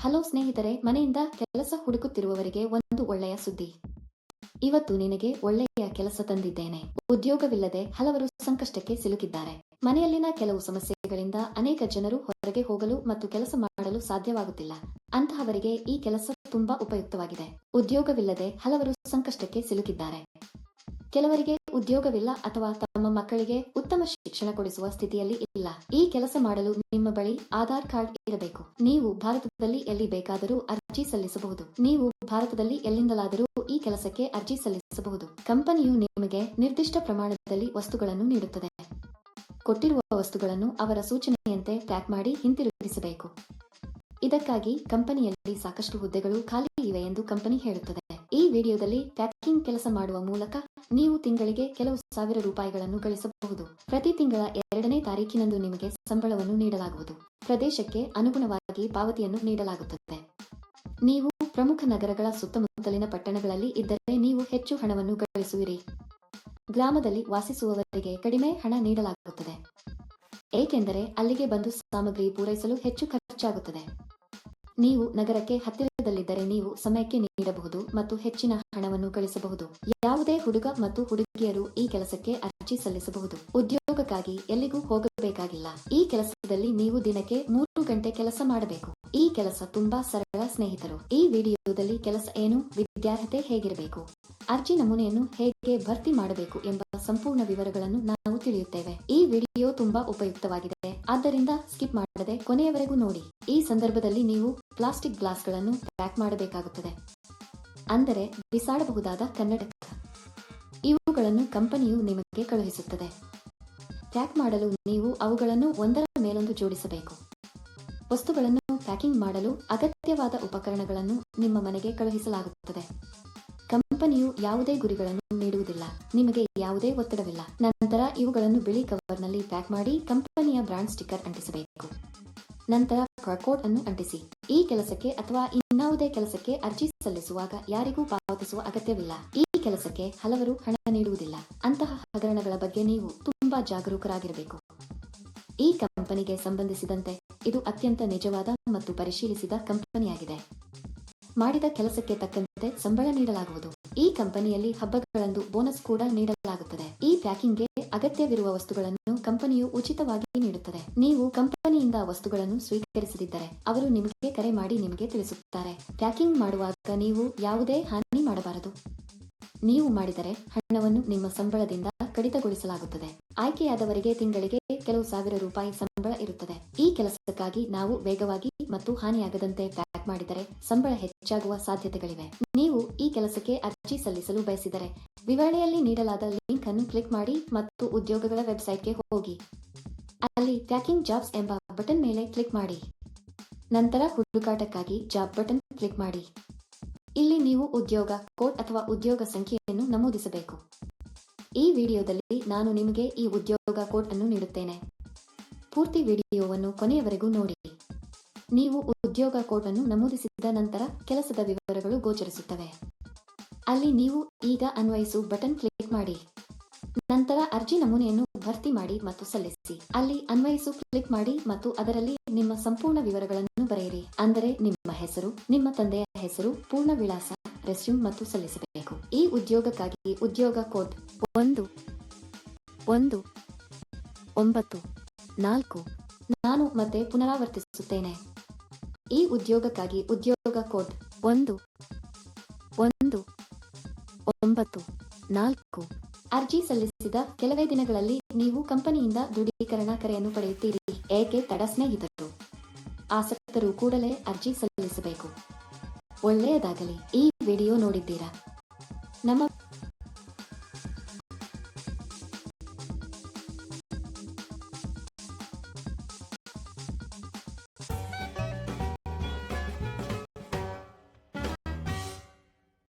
Hello ಸ್ನೇಹಿತರೆ, ಮನೆಯಿಂದ ಕೆಲಸ ಹುಡುಕುತ್ತಿರುವವರಿಗೆ ಒಂದು ಒಳ್ಳೆಯ ಸುದ್ದಿ. ಇವತ್ತು ನಿನಗೆ ಒಳ್ಳೆಯ ಕೆಲಸ ತಂದಿದ್ದೇನೆ. ಉದ್ಯೋಗವಿಲ್ಲದೆ ಹಲವರು ಸಂಕಷ್ಟಕ್ಕೆ ಸಿಲುಕಿದ್ದಾರೆ. ಮನೆಯಲ್ಲಿನ ಕೆಲವು ಸಮಸ್ಯೆಗಳಿಂದ ಅನೇಕ ಜನರು ಹೊರಗೆ ಹೋಗಲು ಮತ್ತು ಕೆಲಸ ಮಾಡಲು ಸಾಧ್ಯವಾಗುತ್ತಿಲ್ಲ. ಅಂತಹವರಿಗೆ ಈ ಕೆಲಸ ತುಂಬಾ ಉಪಯುಕ್ತವಾಗಿದೆ. ಉದ್ಯೋಗವಿಲ್ಲದೆ ಹಲವರು ಸಂಕಷ್ಟಕ್ಕೆ ಸಿಲುಕಿದ್ದಾರೆ. ಕೆಲವರಿಗೆ ಉದ್ಯೋಗವಿಲ್ಲ ಅಥವಾ ತಮ್ಮ ಮಕ್ಕಳಿಗೆ ಉತ್ತಮ ಶಿಕ್ಷಣ ಕೊಡಿಸುವ ಸ್ಥಿತಿಯಲ್ಲಿ ಇಲ್ಲ. ಈ ಕೆಲಸ ಮಾಡಲು ನಿಮ್ಮ ಬಳಿ ಆಧಾರ್ ಕಾರ್ಡ್ ಇರಬೇಕು. ನೀವು ಭಾರತದಲ್ಲಿ ಎಲ್ಲಿ ಬೇಕಾದರೂ ಅರ್ಜಿ ಸಲ್ಲಿಸಬಹುದು. ನೀವು ಭಾರತದಲ್ಲಿ ಎಲ್ಲಿಂದಲಾದರೂ ಈ ಕೆಲಸಕ್ಕೆ ಅರ್ಜಿ ಸಲ್ಲಿಸಬಹುದು. ಕಂಪನಿಯು ನಿಮಗೆ ನಿರ್ದಿಷ್ಟ ಪ್ರಮಾಣದಲ್ಲಿ ವಸ್ತುಗಳನ್ನು ನೀಡುತ್ತದೆ. ಕೊಟ್ಟಿರುವ ವಸ್ತುಗಳನ್ನು ಅವರ ಸೂಚನೆಯಂತೆ ಪ್ಯಾಕ್ ಮಾಡಿ ಹಿಂತಿರುಗಿಸಬೇಕು. ಇದಕ್ಕಾಗಿ ಕಂಪನಿಯಲ್ಲಿ ಸಾಕಷ್ಟು ಹುದ್ದೆಗಳು ಖಾಲಿ ಇವೆ ಎಂದು ಕಂಪನಿ ಹೇಳುತ್ತದೆ. ಈ ವಿಡಿಯೋದಲ್ಲಿ ಪ್ಯಾಕಿಂಗ್ ಕೆಲಸ ಮಾಡುವ ಮೂಲಕ ನೀವು ತಿಂಗಳಿಗೆ ಕೆಲವು ಸಾವಿರ ರೂಪಾಯಿಗಳನ್ನು ಗಳಿಸಬಹುದು. ಪ್ರತಿ ತಿಂಗಳ 2ನೇ ತಾರೀಖಿನಂದು ನಿಮಗೆ ಸಂಬಳವನ್ನು ನೀಡಲಾಗುವುದು. ಪ್ರದೇಶಕ್ಕೆ ಅನುಗುಣವಾಗಿ ಪಾವತಿಯನ್ನು ನೀಡಲಾಗುತ್ತದೆ. ನೀವು ಪ್ರಮುಖ ನಗರಗಳ ಸುತ್ತಮುತ್ತಲಿನ ಪಟ್ಟಣಗಳಲ್ಲಿ ಇದ್ದರೆ ನೀವು ಹೆಚ್ಚು ಹಣವನ್ನು ಗಳಿಸುವಿರಿ. ಗ್ರಾಮದಲ್ಲಿ ವಾಸಿಸುವವರಿಗೆ ಕಡಿಮೆ ಹಣ ನೀಡಲಾಗುತ್ತದೆ, ಏಕೆಂದರೆ ಅಲ್ಲಿಗೆ ಬಂದು ಸಾಮಗ್ರಿ ಪೂರೈಸಲು ಹೆಚ್ಚು ಖರ್ಚಾಗುತ್ತದೆ. ನೀವು ನಗರಕ್ಕೆ ಹತ್ತಿರದಲ್ಲಿದ್ದರೆ ನೀವು ಸಮಯಕ್ಕೆ ನೀಡಬಹುದು ಮತ್ತು ಹೆಚ್ಚಿನ ಹಣವನ್ನು ಗಳಿಸಬಹುದು. ಯಾವುದೇ ಹುಡುಗ ಮತ್ತು ಹುಡುಗಿಯರು ಈ ಕೆಲಸಕ್ಕೆ ಅರ್ಜಿ ಸಲ್ಲಿಸಬಹುದು. ಉದ್ಯೋಗಕ್ಕಾಗಿ ಎಲ್ಲಿಗೂ ಹೋಗಬೇಕಾಗಿಲ್ಲ. ಈ ಕೆಲಸದಲ್ಲಿ ನೀವು ದಿನಕ್ಕೆ 3 ಗಂಟೆ ಕೆಲಸ ಮಾಡಬೇಕು. ಈ ಕೆಲಸ ತುಂಬಾ ಸರಳ ಸ್ನೇಹಿತರು. ಈ ವಿಡಿಯೋದಲ್ಲಿ ಕೆಲಸ ಏನು, ವಿದ್ಯಾರ್ಹತೆ ಹೇಗಿರಬೇಕು, ಅರ್ಜಿ ನಮೂನೆಯನ್ನು ಹೇಗೆ ಭರ್ತಿ ಮಾಡಬೇಕು ಎಂಬ ಸಂಪೂರ್ಣ ವಿವರಗಳನ್ನು ನಾವು ತಿಳಿಯುತ್ತೇವೆ. ಈ ವಿಡಿಯೋ ತುಂಬಾ ಉಪಯುಕ್ತವಾಗಿದೆ, ಆದ್ದರಿಂದ ಸ್ಕಿಪ್ ಮಾಡದೆ ಕೊನೆಯವರೆಗೂ ನೋಡಿ. ಈ ಸಂದರ್ಭದಲ್ಲಿ ನೀವು ಪ್ಲಾಸ್ಟಿಕ್ ಗ್ಲಾಸ್ಗಳನ್ನು ಪ್ಯಾಕ್ ಮಾಡಬೇಕಾಗುತ್ತದೆ, ಅಂದರೆ ಬಿಸಾಡಬಹುದಾದ ಕನ್ನಡಕ. ಇವುಗಳನ್ನು ಕಂಪನಿಯು ನಿಮಗೆ ಕಳುಹಿಸುತ್ತದೆ. ಪ್ಯಾಕ್ ಮಾಡಲು ನೀವು ಅವುಗಳನ್ನು ಒಂದರ ಮೇಲೊಂದು ಜೋಡಿಸಬೇಕು. ವಸ್ತುಗಳನ್ನು ಪ್ಯಾಕಿಂಗ್ ಮಾಡಲು ಅಗತ್ಯವಾದ ಉಪಕರಣಗಳನ್ನು ನಿಮ್ಮ ಮನೆಗೆ ಕಳುಹಿಸಲಾಗುತ್ತದೆ. ಕಂಪನಿಯು ಯಾವುದೇ ಗುರಿಗಳನ್ನು ನೀಡುವುದಿಲ್ಲ, ನಿಮಗೆ ಯಾವುದೇ ಒತ್ತಡವಿಲ್ಲ. ನಂತರ ಇವುಗಳನ್ನು ಬಿಳಿ ಕವರ್ನಲ್ಲಿ ಪ್ಯಾಕ್ ಮಾಡಿ ಕಂಪನಿಯ ಬ್ರಾಂಡ್ ಸ್ಟಿಕ್ಕರ್ ಅಂಟಿಸಬೇಕು. ನಂತರ ಬಾರ್ಕೋಡ್ ಅನ್ನು ಅಂಟಿಸಿ. ಈ ಕೆಲಸಕ್ಕೆ ಅಥವಾ ಇನ್ನಾವುದೇ ಕೆಲಸಕ್ಕೆ ಅರ್ಜಿ ಸಲ್ಲಿಸುವಾಗ ಯಾರಿಗೂ ಪಾವತಿಸುವ ಅಗತ್ಯವಿಲ್ಲ. ಈ ಕೆಲಸಕ್ಕೆ ಹಲವರು ಹಣ ನೀಡುವುದಿಲ್ಲ. ಅಂತಹ ಹಗರಣಗಳ ಬಗ್ಗೆ ನೀವು ತುಂಬಾ ಜಾಗರೂಕರಾಗಿರಬೇಕು. ಈ ಕಂಪನಿಗೆ ಸಂಬಂಧಿಸಿದಂತೆ ಇದು ಅತ್ಯಂತ ನಿಜವಾದ ಮತ್ತು ಪರಿಶೀಲಿಸಿದ ಕಂಪನಿಯಾಗಿದೆ. ಮಾಡಿದ ಕೆಲಸಕ್ಕೆ ತಕ್ಕಂತೆ ಸಂಬಳ ನೀಡಲಾಗುವುದು. ಈ ಕಂಪನಿಯಲ್ಲಿ ಹಬ್ಬಗಳಂದು ಬೋನಸ್ ಕೂಡ ನೀಡಲಾಗುತ್ತದೆ. ಈ ಪ್ಯಾಕಿಂಗ್ಗೆ ಅಗತ್ಯವಿರುವ ವಸ್ತುಗಳನ್ನು ಕಂಪನಿಯು ಉಚಿತವಾಗಿ ನೀಡುತ್ತದೆ. ನೀವು ಕಂಪನಿಯಿಂದ ವಸ್ತುಗಳನ್ನು ಸ್ವೀಕರಿಸದಿದ್ದರೆ ಅವರು ನಿಮಗೆ ಕರೆ ಮಾಡಿ ನಿಮಗೆ ತಿಳಿಸುತ್ತಾರೆ. ಪ್ಯಾಕಿಂಗ್ ಮಾಡುವಾಗ ನೀವು ಯಾವುದೇ ಹಾನಿ ಮಾಡಬಾರದು. ನೀವು ಮಾಡಿದರೆ ಹಣವನ್ನು ನಿಮ್ಮ ಸಂಬಳದಿಂದ ಕಡಿತಗೊಳಿಸಲಾಗುತ್ತದೆ. ಆಯ್ಕೆಯಾದವರಿಗೆ ತಿಂಗಳಿಗೆ ಕೆಲವು ಸಾವಿರ ರೂಪಾಯಿ ಸಂಬಳ ಇರುತ್ತದೆ. ಈ ಕೆಲಸಕ್ಕಾಗಿ ನಾವು ವೇಗವಾಗಿ ಮತ್ತು ಹಾನಿಯಾಗದಂತೆ ಪ್ಯಾಕ್ ಮಾಡಿದರೆ ಸಂಬಳ ಹೆಚ್ಚಾಗುವ ಸಾಧ್ಯತೆಗಳಿವೆ. ನೀವು ಈ ಕೆಲಸಕ್ಕೆ ಅರ್ಜಿ ಸಲ್ಲಿಸಲು ಬಯಸಿದರೆ ವಿವರಣೆಯಲ್ಲಿ ನೀಡಲಾದ ಲಿಂಕ್ ಅನ್ನು ಕ್ಲಿಕ್ ಮಾಡಿ ಮತ್ತು ಉದ್ಯೋಗಗಳ ವೆಬ್ಸೈಟ್ಗೆ ಹೋಗಿ. ಅಲ್ಲಿ ಪ್ಯಾಕಿಂಗ್ ಜಾಬ್ಸ್ ಎಂಬ ಬಟನ್ ಮೇಲೆ ಕ್ಲಿಕ್ ಮಾಡಿ. ನಂತರ ಹುಡುಕಾಟಕ್ಕಾಗಿ ಜಾಬ್ ಬಟನ್ ಕ್ಲಿಕ್ ಮಾಡಿ. ಇಲ್ಲಿ ನೀವು ಉದ್ಯೋಗ ಕೋಡ್ ಅಥವಾ ಉದ್ಯೋಗ ಸಂಖ್ಯೆಯನ್ನು ನಮೂದಿಸಬೇಕು. ಈ ವಿಡಿಯೋದಲ್ಲಿ ನಾನು ನಿಮಗೆ ಈ ಉದ್ಯೋಗ ಕೋಡ್ ಅನ್ನು ನೀಡುತ್ತೇನೆ. ಪೂರ್ತಿ ವಿಡಿಯೋವನ್ನು ಕೊನೆಯವರೆಗೂ ನೋಡಿ. ನೀವು ಉದ್ಯೋಗ ಕೋಡ್ ಅನ್ನು ನಮೂದಿಸಿದ ನಂತರ ಕೆಲಸದ ವಿವರಗಳು ಗೋಚರಿಸುತ್ತವೆ. ಅಲ್ಲಿ ನೀವು ಈಗ ಅನ್ವಯಿಸು ಬಟನ್ ಕ್ಲಿಕ್ ಮಾಡಿ. ನಂತರ ಅರ್ಜಿ ನಮೂನೆಯನ್ನು ಭರ್ತಿ ಮಾಡಿ ಮತ್ತು ಸಲ್ಲಿಸಿ. ಅಲ್ಲಿ ಅನ್ವಯಿಸು ಕ್ಲಿಕ್ ಮಾಡಿ ಮತ್ತು ಅದರಲ್ಲಿ ನಿಮ್ಮ ಸಂಪೂರ್ಣ ವಿವರಗಳನ್ನು ಬರೆಯಿರಿ. ಅಂದರೆ ನಿಮ್ಮ ಹೆಸರು, ನಿಮ್ಮ ತಂದೆಯ ಹೆಸರು, ಪೂರ್ಣ ವಿಳಾಸ, ರೆಸ್ಯೂಮ್ ಮತ್ತು ಸಲ್ಲಿಸಬೇಕು. ಈ ಉದ್ಯೋಗಕ್ಕಾಗಿ ಉದ್ಯೋಗ ಕೋಡ್ 1194. ನಾನು ಮತ್ತೆ ಪುನರಾವರ್ತಿಸುತ್ತೇನೆ. ಈ ಉದ್ಯೋಗಕ್ಕಾಗಿ ಉದ್ಯೋಗ ಕೋಡ್ 1194. ಅರ್ಜಿ ಸಲ್ಲಿಸಿದ ಕೆಲವೇ ದಿನಗಳಲ್ಲಿ ನೀವು ಕಂಪನಿಯಿಂದ ದೃಢೀಕರಣ ಕರೆಯನ್ನು ಪಡೆಯುತ್ತೀರಿ. ಏಕೆ ತಡ ಸ್ನೇಹಿತರು? ಆಸಕ್ತರು ಕೂಡಲೇ ಅರ್ಜಿ ಸಲ್ಲಿಸಬೇಕು. ಒಳ್ಳೆಯದಾಗಲಿ. ಈ ವಿಡಿಯೋ ನೋಡಿದ್ದೀರಾ? ನಮ್ಮ